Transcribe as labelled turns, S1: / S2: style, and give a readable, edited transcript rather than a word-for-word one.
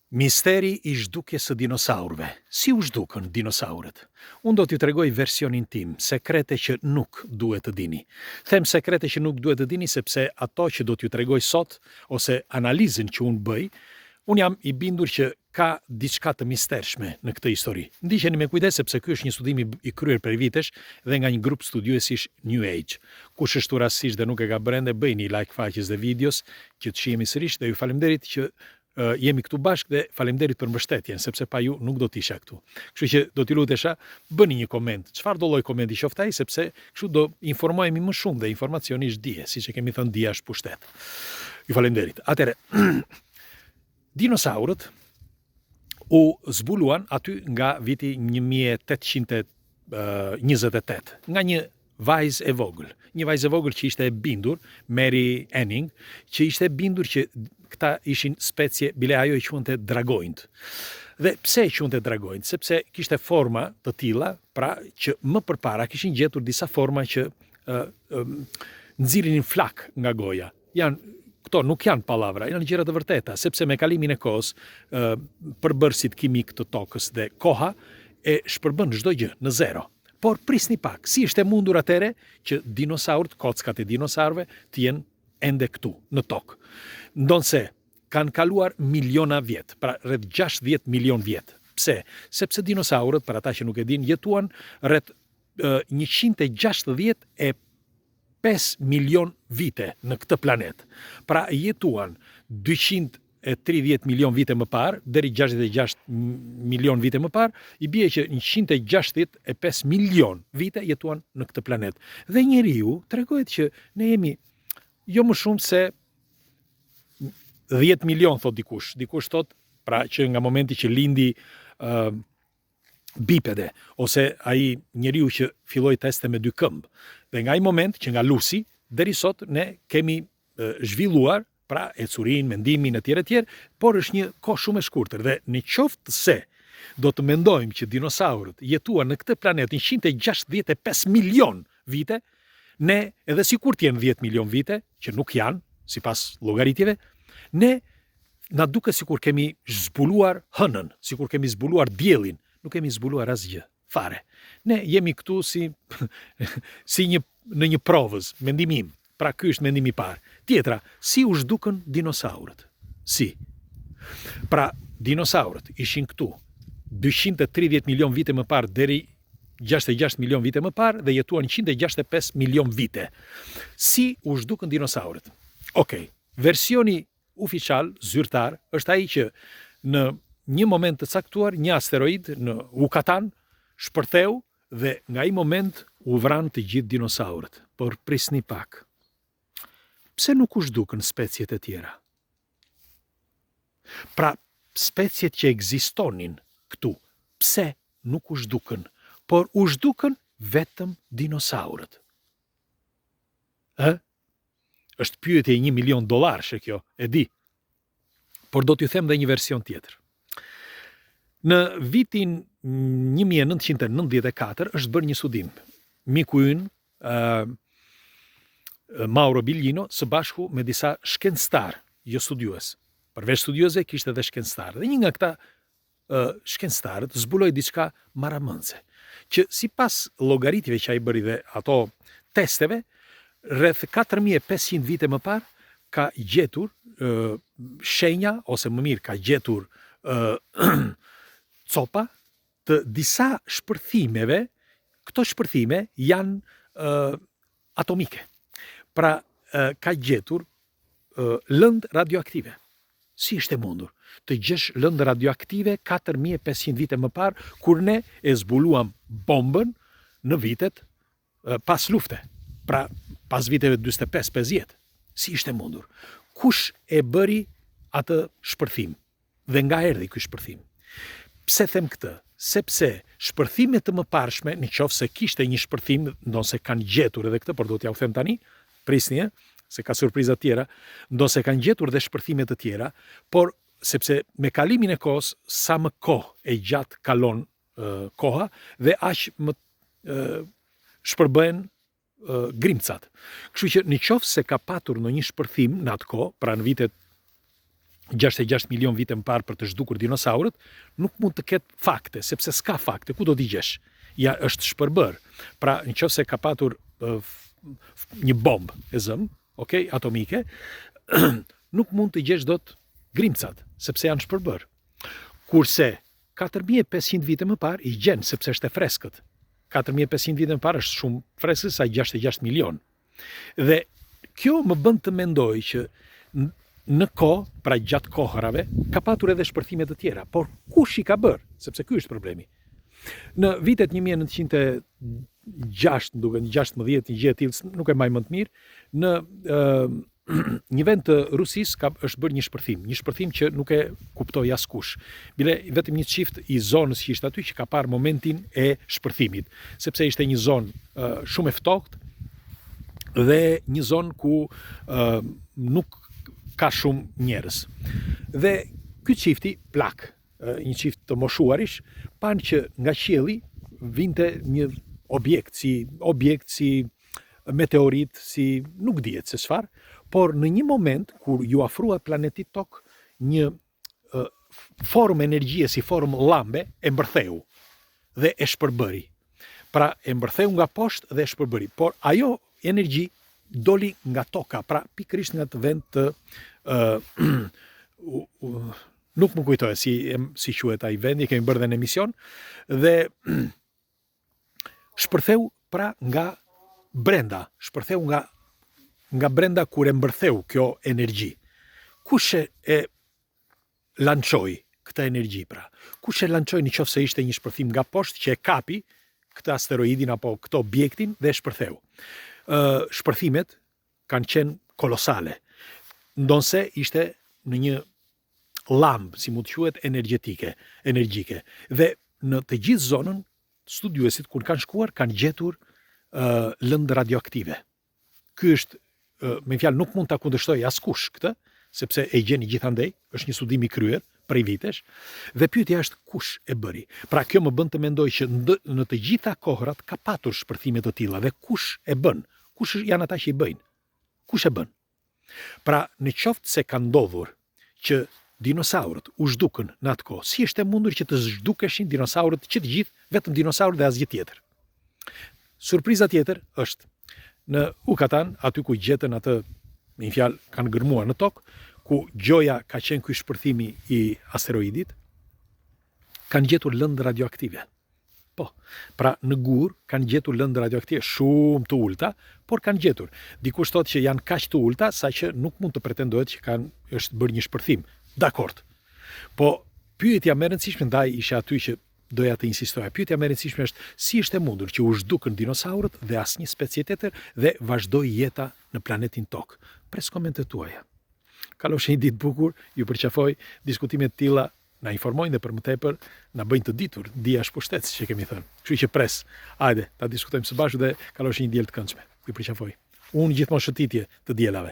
S1: Misteri i zhdukjes së dinosaurëve. Si u zhdukën dinosaurët? Unë do t'ju tregoj versionin tim, sekrete që nuk duhet të dini. Them sekrete që nuk duhet të dini sepse ato që do t'ju tregoj sot, ose analizën që unë bëj, unë jam i bindur që ka diçka të mistershme në këtë histori. Ndiqeni me kujdes sepse ky është një studim i kryer për vitesh dhe nga një grup studiuesish New Age. Kush është rastësisht dhe nuk e ka brende, bëjni like faqes dhe videos që të shihemi sërish dhe ju faleminderit që jemi këtu bashkë dhe faleminderit për mbështetjen, sepse pa ju nuk do t'isha këtu. Kështu që do t'i lutesha, bëni një koment. Çfarë do lloj komenti qoftë ai, sepse kështu do informohemi më shumë dhe informacioni është dije, siç e kemi thënë, dija është pushtet. Ju faleminderit. Atëre, dinosaurët u zbuluan aty nga viti 1828, nga një vajzë e vogël. Një vajzë e vogël që ishte e bindur, Mary Anning, që ishte e bindur që këta ishin specie, bile ajo i quante dragojnë. Dhe pse e quante dragojnë? Sepse kishte forma të tilla, pra që më përpara kishin gjetur disa forma që nxirrinin flak nga goja. Këto nuk janë pallavra, janë gjëra të vërteta, sepse me kalimin e kohës, përbërësit kimik të tokës dhe koha e shpërbën çdo gjë në zero. Por prisni pak, si ishte mundur atëre që dinosaurët, kockat e dinosaurëve, të jenë ende këtu, në tokë. Ndonse kanë kaluar miliona vjet, pra rreth 60 milion vjet. Pse? Sepse dinosaurët, për ata që nuk e din, jetuan rreth 165 milion vite në këtë planet. Pra jetuan 230 milion vite më parë, deri 66 milion vite më parë, i bie që 165 milion vite jetuan në këtë planet. Dhe njeriu tregohet që ne jemi jo më shumë se 10 milion, thot dikush. Dikush thot, pra që nga momenti që lindi bipede, ose ai njeriu që filloi teste me 2 këmbë. Dhe nga ai moment që nga lusi, deri sot ne kemi zhvilluar, pra ecurin, mendimin e tjerë, por është një kohë shumë e shkurtër. Dhe në qoftë se do të mendojmë që dinosaurët jetuan në këtë planet 165 milion vite, ne, edhe sikur të jenë 10 milion vite, që nuk janë, sipas llogaritjeve, ne na duket sikur kemi zbuluar hënën, sikur kemi zbuluar diellin, nuk kemi zbuluar asgjë fare. Ne jemi këtu si në një provës, mendimi im. Pra ky është mendimi i parë. Tjetra, si u zhdukën dinosaurët? Si? Pra, dinosaurët ishin këtu 230 milion vite më parë deri 66 milion vite më parë dhe jetuan 165 milion vite. Si u zhdukën dinosaurët? Okej, versioni oficial, zyrtar, është ai që në një moment të caktuar, një asteroid në Yucatan shpërtheu dhe nga ai moment u vran të gjithë dinosaurët. Por prisni pak. Pse nuk u zhdukën speciet e tjera? Pra, speciet që ekzistonin këtu, pse nuk u zhdukën? Por u zhdukën vetëm dinosaurët. Është pyetje $1 milion, shë kjo, e di. Por do t'ju them dhe një version tjetër. Në vitin 1994 është bërë një studim. Miku ynë, Mauro Biglino, së bashku me disa shkencëtar, jo studiues. Përveç studiuesve kishte edhe shkencëtar. Dhe një nga këta shkencëtarët zbuloi diçka maramëndse, që sipas llogaritjeve që ai bëri dhe ato testeve, rreth 4500 vite më parë ka gjetur shenja, ose më mirë ka gjetur copa të disa shpërthimeve. Këto shpërthime janë atomike. Pra, ka gjetur lëndë radioaktive. Si ishte mundur të gjesh lëndë radioaktive 4500 vite më parë, kur ne e zbuluam bombën në vitet pas lufte. Pra, pas viteve 45-50. Si ishte mundur? Kush e bëri atë shpërthim? Dhe nga erdhi ky shpërthim? Pse them këtë? Sepse shpërthimet të mëparshme, në qoftë se kishte një shpërthim, ndonse kanë gjetur edhe këtë, por do t'ja u them tani, prisni, se ka surpriza tjera, ndonse kanë gjetur dhe shpërthime të tjera, por sepse me kalimin e kohës, sa më kohë e gjatë kalon koha, dhe aq më shpërbëhen grimcat. Kështu që në qoftë se ka patur në një shpërthim në atë kohë, pra në vitet 66 milion vite më parë për të zhdukur dinosaurët, nuk mund të ketë fakte, sepse s'ka fakte, ku do t'i gjesh? Ja është shpërbër. Pra, nëse ka patur një bombë e zëm, atomike, nuk mund të gjesh dot grimcat, sepse janë shpërbër. Kurse 4500 vite më parë i gjen sepse është e freskët. 4500 vite më parë është shumë freskët sa 66 milion. Dhe kjo më bën të mendoj që në kohë, pra gjatë kohërave, ka patur edhe shpërthime të tjera, por kush i ka bërë? Sepse ky është problemi. Në vitet 1906, duke 16, një gjë e tillë, nuk e mbaj më të mirë, në një vend të Rusisë është bërë një shpërthim që nuk e kuptoi askush. Bile vetëm një çift i zonës që ishte aty që ka parë momentin e shpërthimit, sepse ishte një zonë shumë e ftohtë dhe një zonë ku nuk ka shumë njerëz. Dhe ky çifti plak, një çift të moshuarish, panë që nga qielli vinte një objekt si meteorit, si nuk dihet se çfarë, por në një moment kur ju afrua planetit Tok një formë energjie si formë llambe e mbërtheu dhe e shpërbëri. Pra e mbërtheu nga poshtë dhe e shpërbëri, por ajo energji doli nga toka, pra pikërisht nga të vend të nuk më kujtoj si quhet ai vendi, kemi bërë dhe në emision, dhe shpërtheu pra nga brenda, shpërtheu nga brenda kur e mbërtheu kjo energji. Kush e lançoi këtë energji pra? Kush e lançoi nëse ishte një shpërthim nga poshtë që e kapi këtë asteroidin apo këtë objektin dhe e shpërtheu? Shpërthimet kanë qenë kolosale, ndonse ishte në një lambë, si mund të quhet, energjike. Dhe në të gjithë zonën, studiuesit kur kanë shkuar, kanë gjetur lëndë radioaktive. Ky është, me fjalë, nuk mund ta kundërshtoj askush këtë, sepse e gjeni gjithandej, është një studim i kryer prej vitesh, dhe pyetja është kush e bëri. Pra kjo më bën të mendoj që në të gjitha kohërat ka patur shpërthime të tilla dhe kush e bën? Kush janë ata që i bëjnë? Kush e bën? Pra, në qoftë se ka ndodhur që dinosaurët u zhdukën në atë kohë, si është e mundur që të zhdukeshin dinosaurët që të gjithë, vetëm dinosaurët dhe asgjë tjetër? Surpriza tjetër është në Yucatan, aty ku gjetën atë, me një fjalë, kanë gërmuar në tokë, ku gjoja ka qenë ky shpërthimi i asteroidit, kanë gjetur lëndë radioaktive. Po, pra në gur kanë gjetur lëndë radioaktive shumë të ulta, por kanë gjetur. Dikush thotë që janë kaq të ulta sa që nuk mund të pretendohet që është bërë një shpërthim. Dakord. Po pyetja më e rëndësishme ndaj isha aty që doja të insistoja. Pyetja më e rëndësishme është si është e mundur që u zhdukën dinosaurët dhe asnjë specie tjetër dhe vazhdoi jeta në planetin Tokë. Pres komentet tuaja. Kalofshi një ditë bukur, ju përqafoj, diskutimet të tilla na informojnë dhe për më tepër na bëjnë të ditur, dia është pushtet, që kemi thënë. Kështu që pres. Hajde, ta diskutojmë së bashku dhe kalofshi një diell të këndshme. Ju përqafoj. Unë gjithmonë shëtitje të diellave.